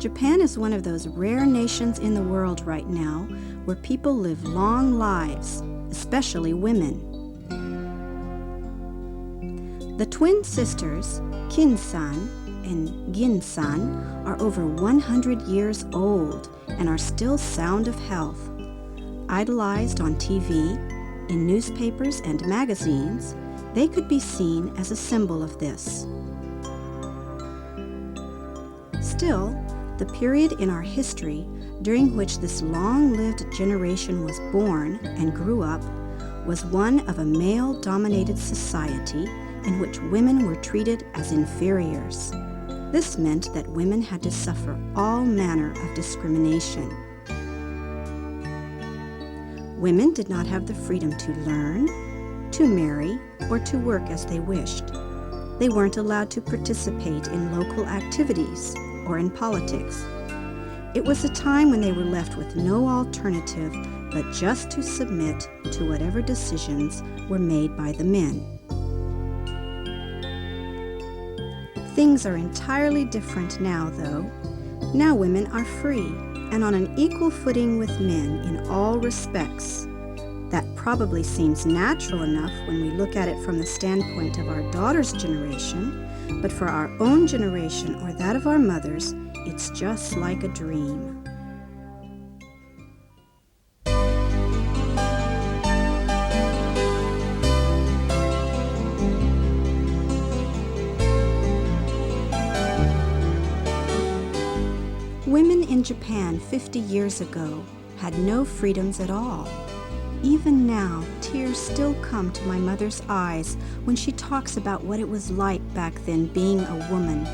Japan is one of those rare nations in the world right now where people live long lives, especially women. The twin sisters, Kin-san and Gin-san, are over 100 years old and are still sound of health. Idolized on TV, in newspapers and magazines, they could be seen as a symbol of this. Still, the period in our history during which this long-lived generation was born and grew up was one of a male-dominated society in which women were treated as inferiors. This meant that women had to suffer all manner of discrimination. Women did not have the freedom to learn, to marry, or to work as they wished. They weren't allowed to participate in local activities or in politics. It was a time when they were left with no alternative but just to submit to whatever decisions were made by the men. Things are entirely different now, though. Now women are free and on an equal footing with men in all respects. That probably seems natural enough when we look at it from the standpoint of our daughter's generation, but for our own generation or that of our mothers, it's just like a dream. Women in Japan 50 years ago had no freedoms at all. Even now, tears still come to my mother's eyes when she talks about what it was like back then being a woman.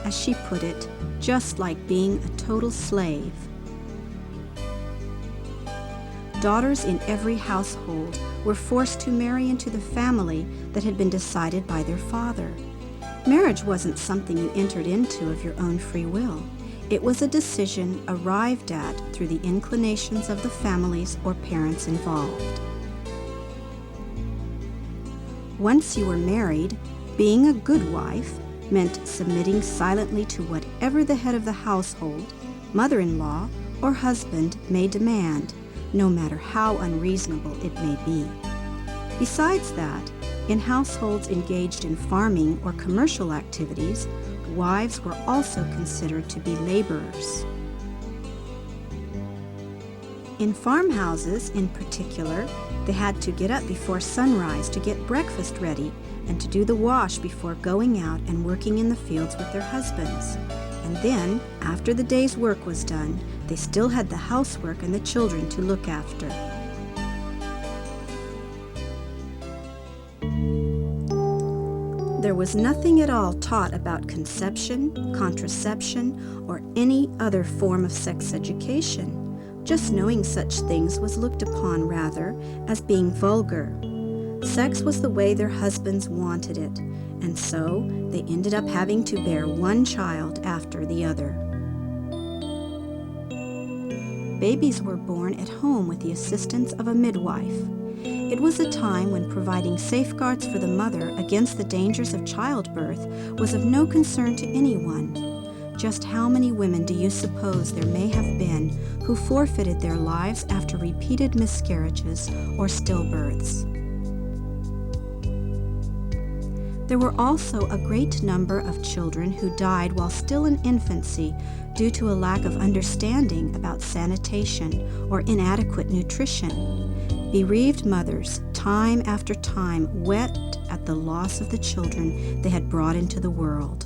As she put it, just like being a total slave. Daughters in every household were forced to marry into the family that had been decided by their father. Marriage wasn't something you entered into of your own free will. It was a decision arrived at through the inclinations of the families or parents involved. Once you were married, being a good wife meant submitting silently to whatever the head of the household, mother-in-law, or husband may demand, no matter how unreasonable it may be. Besides that, in households engaged in farming or commercial activities, wives were also considered to be laborers. In farmhouses, in particular, they had to get up before sunrise to get breakfast ready and to do the wash before going out and working in the fields with their husbands. And then, after the day's work was done, they still had the housework and the children to look after. There was nothing at all taught about conception, contraception, or any other form of sex education. Just knowing such things was looked upon, rather, as being vulgar. Sex was the way their husbands wanted it, and so they ended up having to bear one child after the other. Babies were born at home with the assistance of a midwife. It was a time when providing safeguards for the mother against the dangers of childbirth was of no concern to anyone. Just how many women do you suppose there may have been who forfeited their lives after repeated miscarriages or stillbirths? There were also a great number of children who died while still in infancy due to a lack of understanding about sanitation or inadequate nutrition. Bereaved mothers, time after time, wept at the loss of the children they had brought into the world.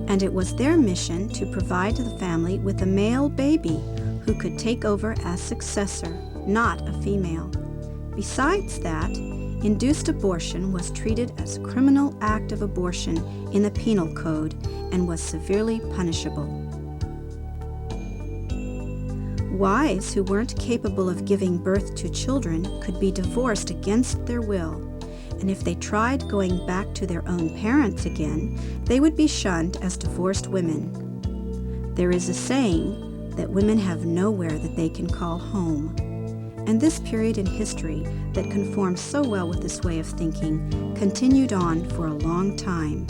And it was their mission to provide the family with a male baby who could take over as successor, not a female. Besides that, induced abortion was treated as a criminal act of abortion in the penal code and was severely punishable. Wives who weren't capable of giving birth to children could be divorced against their will, and if they tried going back to their own parents again, they would be shunned as divorced women. There is a saying that women have nowhere that they can call home, and this period in history that conforms so well with this way of thinking continued on for a long time.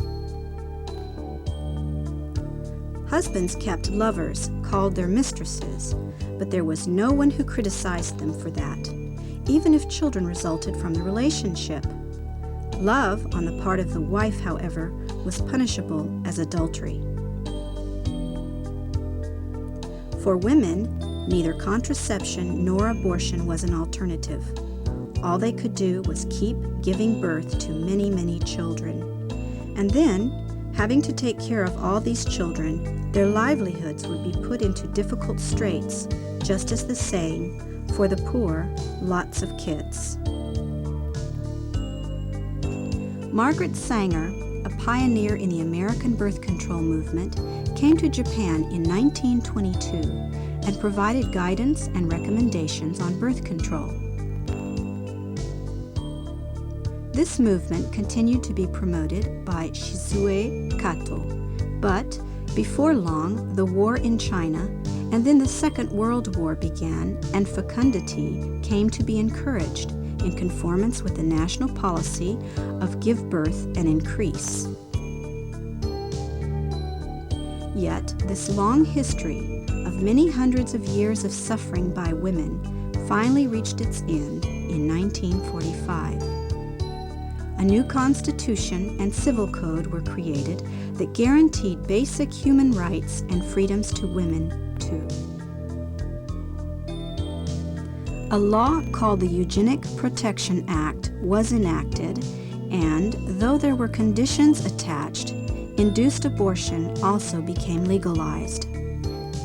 Husbands kept lovers, called their mistresses, but there was no one who criticized them for that, even if children resulted from the relationship. Love on the part of the wife, however, was punishable as adultery. For women, neither contraception nor abortion was an alternative. All they could do was keep giving birth to many, many children. And then, having to take care of all these children, their livelihoods would be put into difficult straits, just as the saying, "For the poor, lots of kids." Margaret Sanger, a pioneer in the American birth control movement, came to Japan in 1922 and provided guidance and recommendations on birth control. This movement continued to be promoted by Shizue Kato, but before long, the war in China and then the Second World War began, and fecundity came to be encouraged in conformance with the national policy of give birth and increase. Yet, this long history of many hundreds of years of suffering by women finally reached its end in 1945. A new constitution and civil code were created that guaranteed basic human rights and freedoms to women, too. A law called the Eugenic Protection Act was enacted, and though there were conditions attached, induced abortion also became legalized.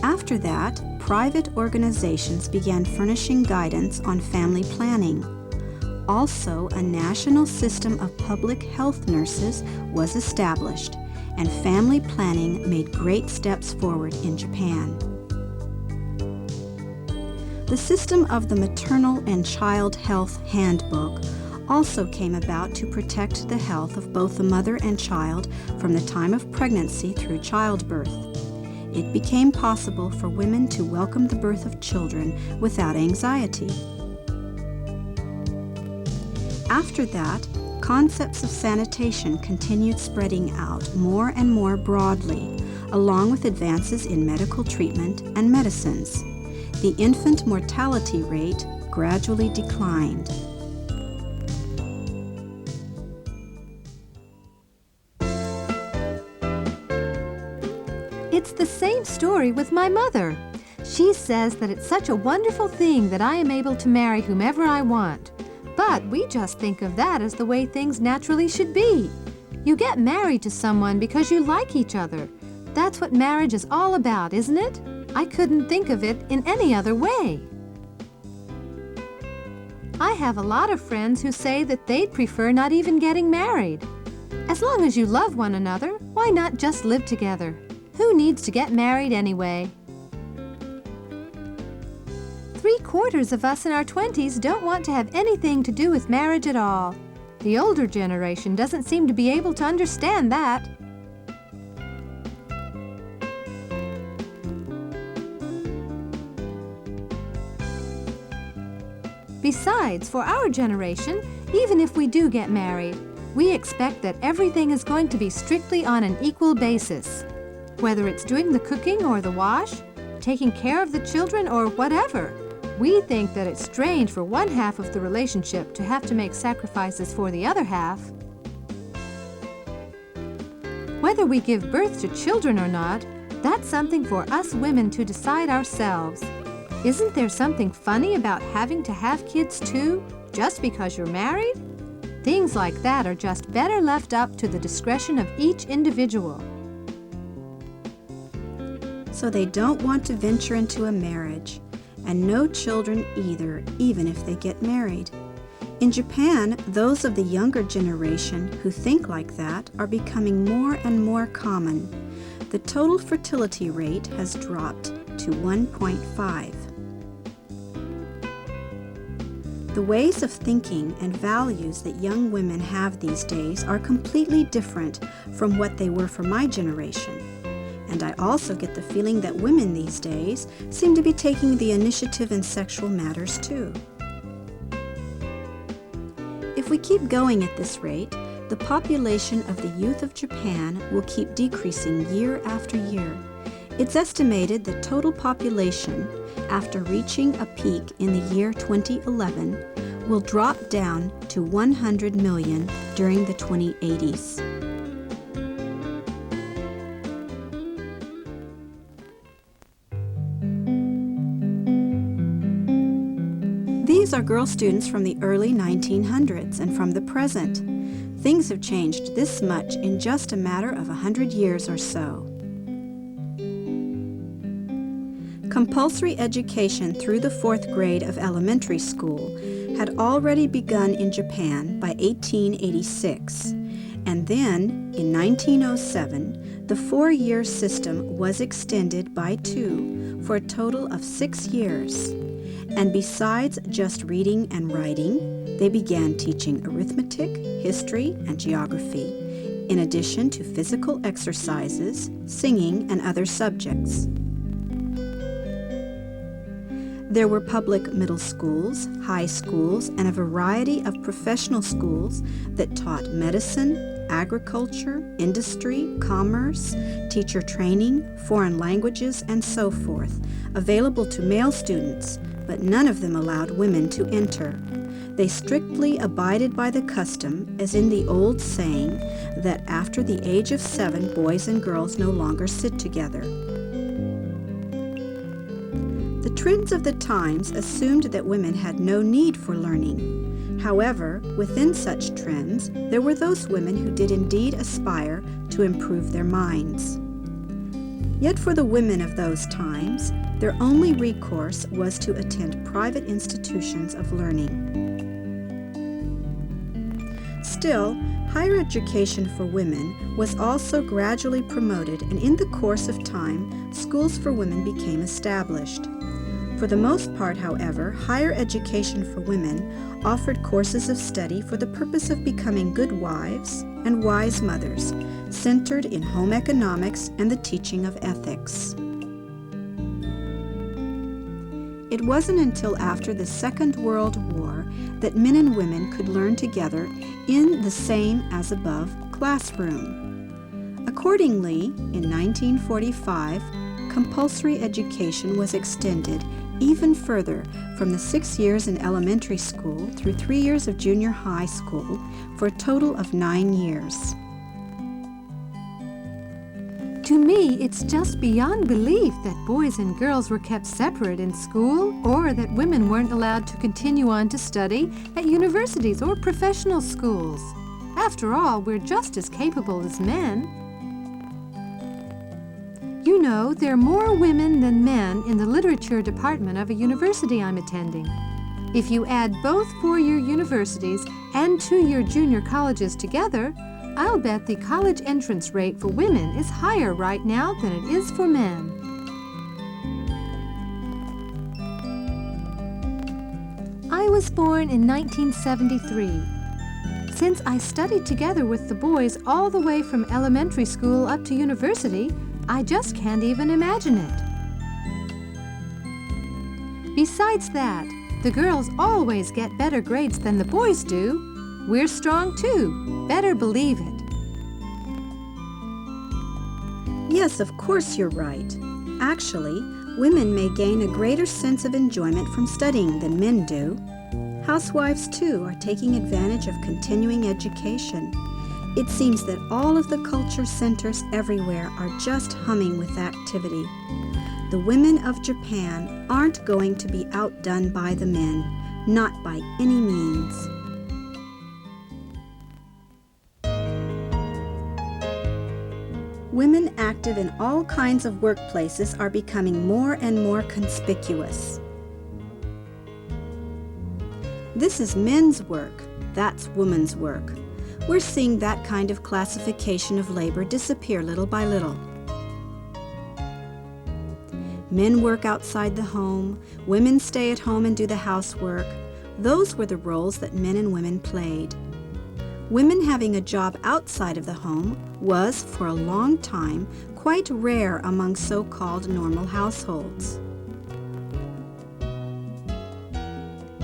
After that, private organizations began furnishing guidance on family planning. Also, a national system of public health nurses was established, and family planning made great steps forward in Japan. The system of the Maternal and Child Health Handbook also came about to protect the health of both the mother and child from the time of pregnancy through childbirth. It became possible for women to welcome the birth of children without anxiety. After that, concepts of sanitation continued spreading out more and more broadly, along with advances in medical treatment and medicines. The infant mortality rate gradually declined. It's the same story with my mother. She says that it's such a wonderful thing that I am able to marry whomever I want. But we just think of that as the way things naturally should be. You get married to someone because you like each other. That's what marriage is all about, isn't it? I couldn't think of it in any other way. I have a lot of friends who say that they'd prefer not even getting married. As long as you love one another, why not just live together? Who needs to get married anyway? 3/4 of us in our 20s don't want to have anything to do with marriage at all. The older generation doesn't seem to be able to understand that. Besides, for our generation, even if we do get married, we expect that everything is going to be strictly on an equal basis. Whether it's doing the cooking or the wash, taking care of the children or whatever, we think that it's strange for one half of the relationship to have to make sacrifices for the other half. Whether we give birth to children or not, that's something for us women to decide ourselves. Isn't there something funny about having to have kids too, just because you're married? Things like that are just better left up to the discretion of each individual. So they don't want to venture into a marriage, and no children either, even if they get married. In Japan, those of the younger generation who think like that are becoming more and more common. The total fertility rate has dropped to 1.5. The ways of thinking and values that young women have these days are completely different from what they were for my generation. And I also get the feeling that women these days seem to be taking the initiative in sexual matters too. If we keep going at this rate, the population of the youth of Japan will keep decreasing year after year. It's estimated the total population, after reaching a peak in the year 2011, will drop down to 100 million during the 2080s. These are girl students from the early 1900s and from the present. Things have changed this much in just a matter of 100 years or so. Compulsory education through the 4th grade of elementary school had already begun in Japan by 1886, and then, in 1907, the 4-year system was extended by 2 for a total of 6 years. And besides just reading and writing, they began teaching arithmetic, history, and geography, in addition to physical exercises, singing, and other subjects. There were public middle schools, high schools, and a variety of professional schools that taught medicine, agriculture, industry, commerce, teacher training, foreign languages, and so forth, available to male students, but none of them allowed women to enter. They strictly abided by the custom, as in the old saying, that after the age of 7, boys and girls no longer sit together. The trends of the times assumed that women had no need for learning. However, within such trends, there were those women who did indeed aspire to improve their minds. Yet for the women of those times, their only recourse was to attend private institutions of learning. Still, higher education for women was also gradually promoted, and in the course of time, schools for women became established. For the most part, however, higher education for women offered courses of study for the purpose of becoming good wives and wise mothers, centered in home economics and the teaching of ethics. It wasn't until after the Second World War that men and women could learn together in the same as above classroom. Accordingly, in 1945, compulsory education was extended even further from the 6 years in elementary school through 3 years of junior high school for a total of 9 years. To me, it's just beyond belief that boys and girls were kept separate in school, or that women weren't allowed to continue on to study at universities or professional schools. After all, we're just as capable as men. You know, there are more women than men in the literature department of a university I'm attending. If you add both 4-year universities and 2-year junior colleges together, I'll bet the college entrance rate for women is higher right now than it is for men. I was born in 1973. Since I studied together with the boys all the way from elementary school up to university, I just can't even imagine it. Besides that, the girls always get better grades than the boys do. We're strong too. Better believe it. Yes, of course you're right. Actually, women may gain a greater sense of enjoyment from studying than men do. Housewives, too, are taking advantage of continuing education. It seems that all of the culture centers everywhere are just humming with activity. The women of Japan aren't going to be outdone by the men, not by any means. Women active in all kinds of workplaces are becoming more and more conspicuous. This is men's work, that's woman's work. We're seeing that kind of classification of labor disappear little by little. Men work outside the home, women stay at home and do the housework. Those were the roles that men and women played. Women having a job outside of the home was, for a long time, quite rare among so-called normal households.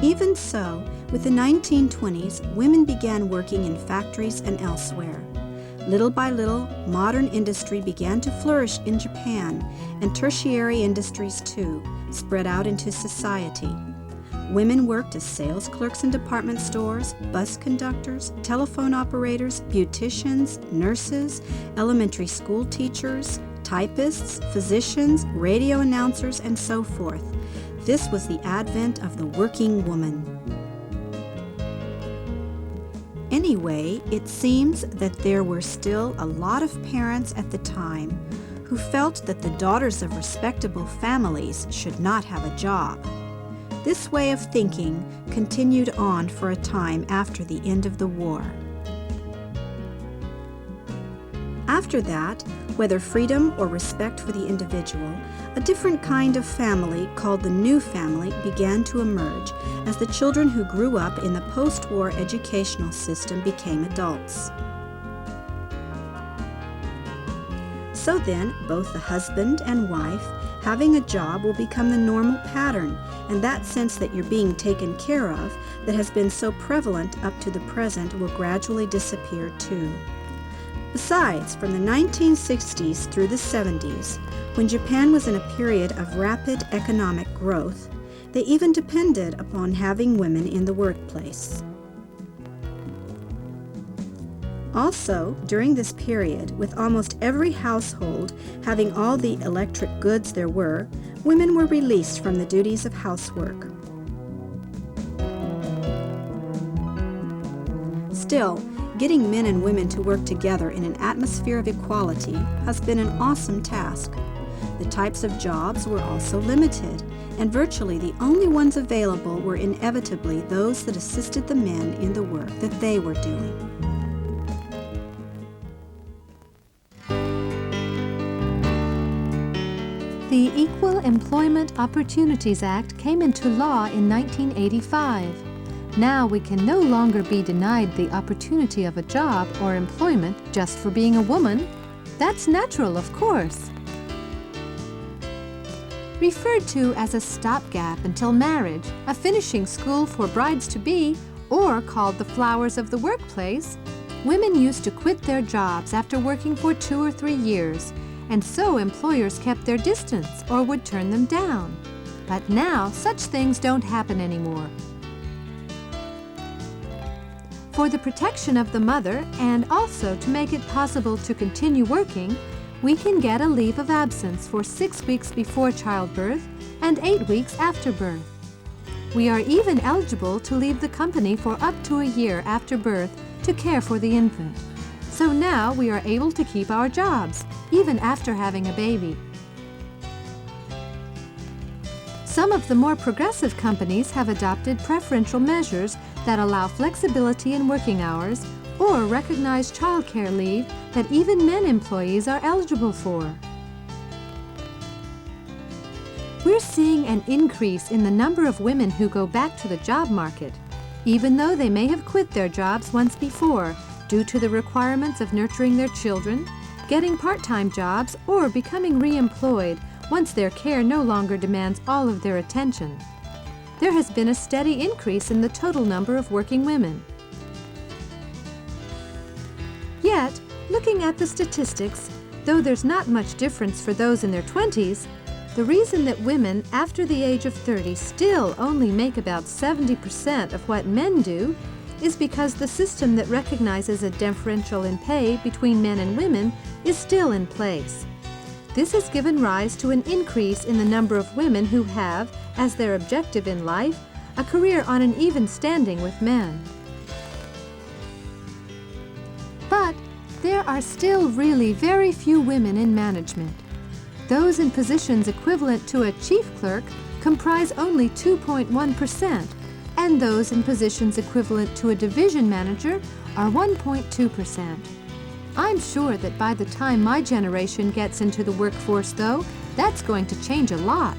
Even so, with the 1920s, women began working in factories and elsewhere. Little by little, modern industry began to flourish in Japan, and tertiary industries too spread out into society. Women worked as sales clerks in department stores, bus conductors, telephone operators, beauticians, nurses, elementary school teachers, typists, physicians, radio announcers, and so forth. This was the advent of the working woman. Anyway, it seems that there were still a lot of parents at the time who felt that the daughters of respectable families should not have a job. This way of thinking continued on for a time after the end of the war. After that, whether freedom or respect for the individual, a different kind of family called the new family began to emerge as the children who grew up in the post-war educational system became adults. So then, both the husband and wife having a job will become the normal pattern, and that sense that you're being taken care of that has been so prevalent up to the present will gradually disappear too. Besides, from the 1960s through the 70s, when Japan was in a period of rapid economic growth, they even depended upon having women in the workplace. Also, during this period, with almost every household having all the electric goods there were, women were released from the duties of housework. Still, getting men and women to work together in an atmosphere of equality has been an awesome task. The types of jobs were also limited, and virtually the only ones available were inevitably those that assisted the men in the work that they were doing. The Equal Employment Opportunities Act came into law in 1985. Now we can no longer be denied the opportunity of a job or employment just for being a woman. That's natural, of course. Referred to as a stopgap until marriage, a finishing school for brides-to-be, or called the flowers of the workplace, women used to quit their jobs after working for 2 or 3 years, and so employers kept their distance or would turn them down. But now, such things don't happen anymore. For the protection of the mother, and also to make it possible to continue working, we can get a leave of absence for 6 weeks before childbirth and 8 weeks after birth. We are even eligible to leave the company for up to a year after birth to care for the infant. So now we are able to keep our jobs, even after having a baby. Some of the more progressive companies have adopted preferential measures that allow flexibility in working hours or recognize childcare leave that even men employees are eligible for. We're seeing an increase in the number of women who go back to the job market, even though they may have quit their jobs once before due to the requirements of nurturing their children, getting part-time jobs, or becoming re-employed once their care no longer demands all of their attention. There has been a steady increase in the total number of working women. Yet, looking at the statistics, though there's not much difference for those in their 20s, the reason that women after the age of 30 still only make about 70% of what men do is because the system that recognizes a differential in pay between men and women is still in place. This has given rise to an increase in the number of women who have, as their objective in life, a career on an even standing with men. But there are still really very few women in management. Those in positions equivalent to a chief clerk comprise only 2.1%, and those in positions equivalent to a division manager are 1.2%. I'm sure that by the time my generation gets into the workforce, though, that's going to change a lot.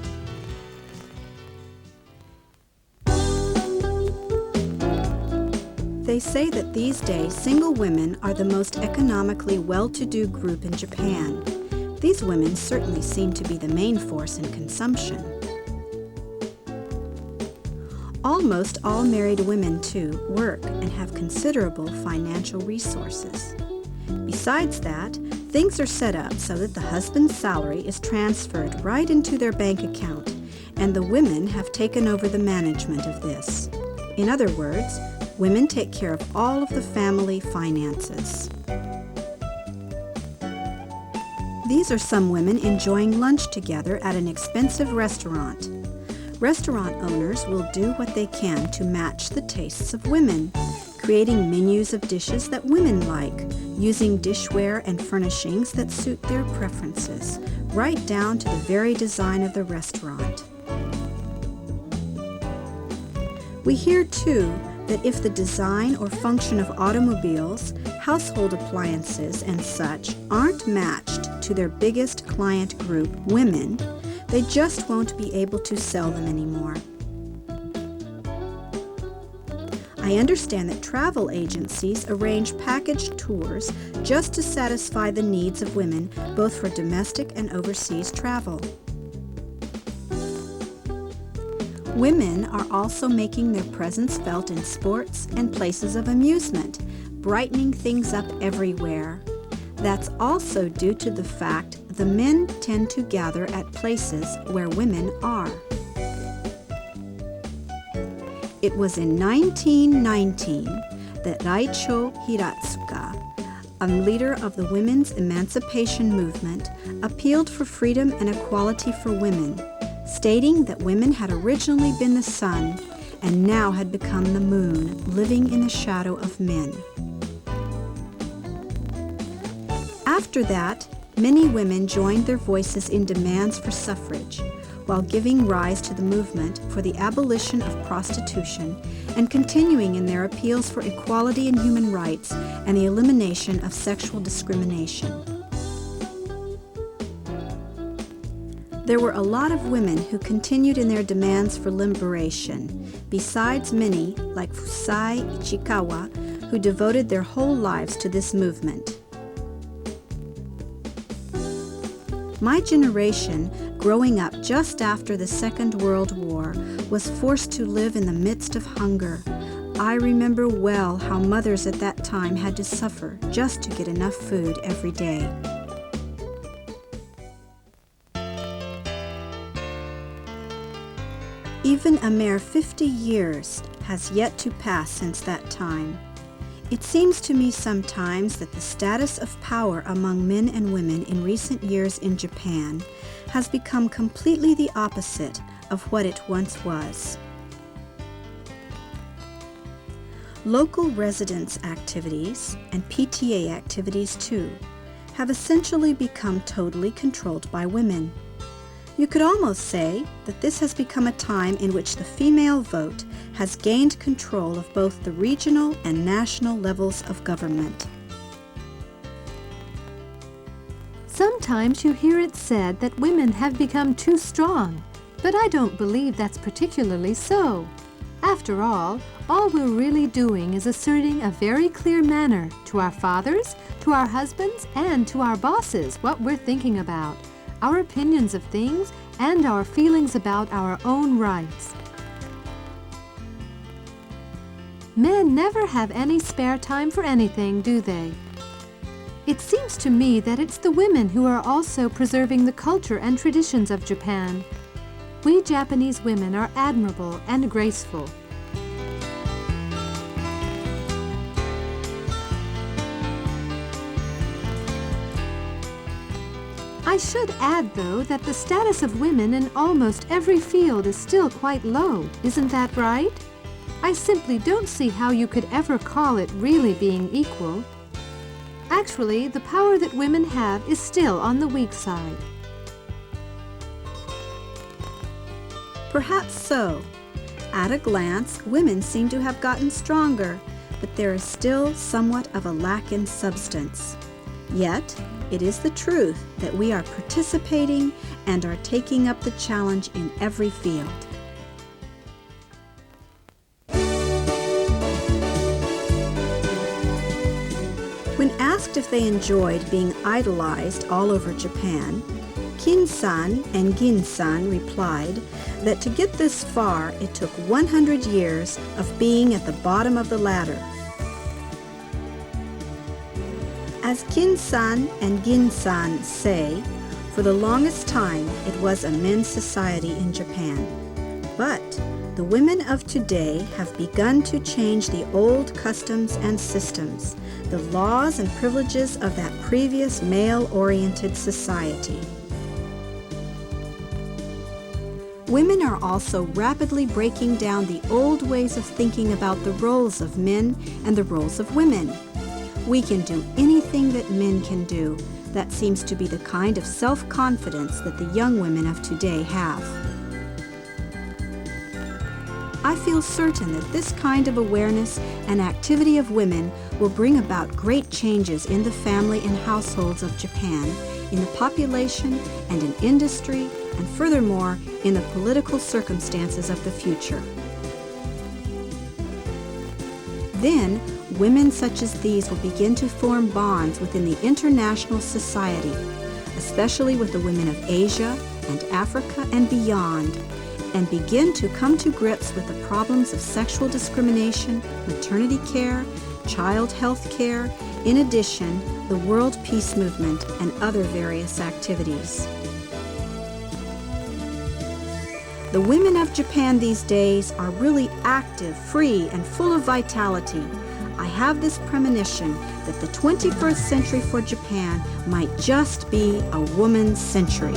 They say that these days single women are the most economically well-to-do group in Japan. These women certainly seem to be the main force in consumption. Almost all married women, too, work and have considerable financial resources. Besides that, things are set up so that the husband's salary is transferred right into their bank account, and the women have taken over the management of this. In other words, women take care of all of the family finances. These are some women enjoying lunch together at an expensive restaurant. Restaurant owners will do what they can to match the tastes of women, creating menus of dishes that women like, using dishware and furnishings that suit their preferences, right down to the very design of the restaurant. We hear, too, that if the design or function of automobiles, household appliances, and such aren't matched to their biggest client group, women, they just won't be able to sell them anymore. I understand that travel agencies arrange package tours just to satisfy the needs of women, both for domestic and overseas travel. Women are also making their presence felt in sports and places of amusement, brightening things up everywhere. That's also due to the fact the men tend to gather at places where women are. It was in 1919 that Raicho Hiratsuka, a leader of the women's emancipation movement, appealed for freedom and equality for women, stating that women had originally been the sun and now had become the moon, living in the shadow of men. After that, many women joined their voices in demands for suffrage, while giving rise to the movement for the abolition of prostitution and continuing in their appeals for equality in human rights and the elimination of sexual discrimination. There were a lot of women who continued in their demands for liberation, besides many, like Fusai Ichikawa, who devoted their whole lives to this movement. My generation, growing up just after the Second World War, was forced to live in the midst of hunger. I remember well how mothers at that time had to suffer just to get enough food every day. Even a mere 50 years has yet to pass since that time. It seems to me sometimes that the status of power among men and women in recent years in Japan has become completely the opposite of what it once was. Local residence activities, and PTA activities too, have essentially become totally controlled by women. You could almost say that this has become a time in which the female vote has gained control of both the regional and national levels of government. Sometimes you hear it said that women have become too strong, but I don't believe that's particularly so. After all we're really doing is asserting a very clear manner to our fathers, to our husbands, and to our bosses what we're thinking about, our opinions of things, and our feelings about our own rights. Men never have any spare time for anything, do they? It seems to me that it's the women who are also preserving the culture and traditions of Japan. We Japanese women are admirable and graceful. I should add, though, that the status of women in almost every field is still quite low. Isn't that right? I simply don't see how you could ever call it really being equal. Actually, the power that women have is still on the weak side. Perhaps so. At a glance, women seem to have gotten stronger, but there is still somewhat of a lack in substance. Yet, it is the truth that we are participating and are taking up the challenge in every field. When asked if they enjoyed being idolized all over Japan, Kin-san and Gin-san replied that to get this far, it took 100 years of being at the bottom of the ladder. As Kin-san and Gin-san say, for the longest time it was a men's society in Japan. But the women of today have begun to change the old customs and systems, the laws and privileges of that previous male-oriented society. Women are also rapidly breaking down the old ways of thinking about the roles of men and the roles of women. We can do anything that men can do. That seems to be the kind of self-confidence that the young women of today have. I feel certain that this kind of awareness and activity of women will bring about great changes in the family and households of Japan, in the population and in industry, and furthermore, in the political circumstances of the future. Then, women such as these will begin to form bonds within the international society, especially with the women of Asia and Africa and beyond, and begin to come to grips with the problems of sexual discrimination, maternity care, child health care, in addition, the World Peace Movement and other various activities. The women of Japan these days are really active, free, and full of vitality. I have this premonition that the 21st century for Japan might just be a woman's century.